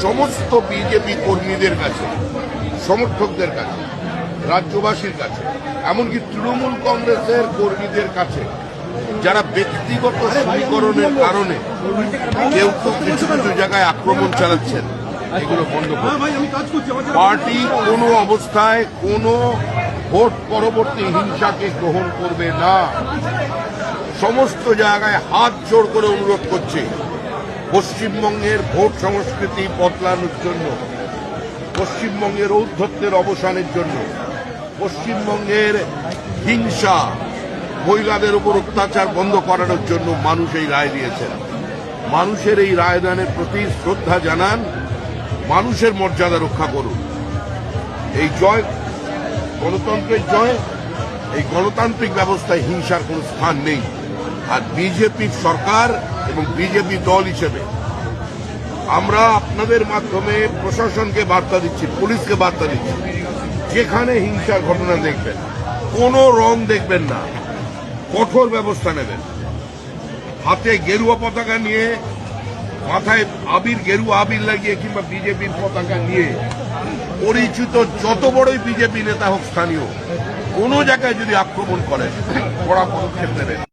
সমস্ত বিজেপি কর্মীদের কাছে, সমর্থকদের কাছে, রাজ্যবাসীর কাছে, এমনকি তৃণমূল কংগ্রেসের কর্মীদের কাছে, যারা ব্যক্তিগত সমীকরণের কারণে কেউ কিছু কিছু জায়গায় আক্রমণ চালাচ্ছেন, এগুলো বন্ধ করুন। পার্টি কোনো অবস্থায় কোনো ভোট পরবর্তী হিংসাকে গ্রহণ করবে না। সমস্ত জায়গায় হাত জোড় করে অনুরোধ করছে, পশ্চিমবঙ্গের ভোট সংস্কৃতি বদলানোর জন্য, পশ্চিমবঙ্গের ঔদ্ধত্যের অবসানের জন্য, পশ্চিমবঙ্গের হিংসা, মহিলাদের উপর অত্যাচার বন্ধ করানোর জন্য মানুষ এই রায় দিয়েছেন। মানুষের এই রায়দানের প্রতি শ্রদ্ধা জানান, মানুষের মর্যাদা রক্ষা করুন। এই জয় গণতন্ত্রের জয়। এই গণতান্ত্রিক ব্যবস্থায় হিংসার কোনো স্থান নেই। আর বিজেপির সরকার এবং বিজেপি দল হিসেবে আমরা আপনাদের মাধ্যমে প্রশাসনকে বার্তা দিচ্ছি, পুলিশকে বার্তা দিচ্ছি, যেখানে হিংসার ঘটনা দেখবেন, কোনো রং দেখবেন না, কঠোর ব্যবস্থা নেবেন। হাতে গেরুয়া পতাকা নিয়ে, মাথায় গেরুয়া আবির লাগিয়ে কিংবা বিজেপির পতাকা নিয়ে পরিচিত যত বড়ই বিজেপি নেতা হোক স্থানীয়, কোনো জায়গায় যদি আক্রমণ করেন, কড়া পদক্ষেপ নেবেন।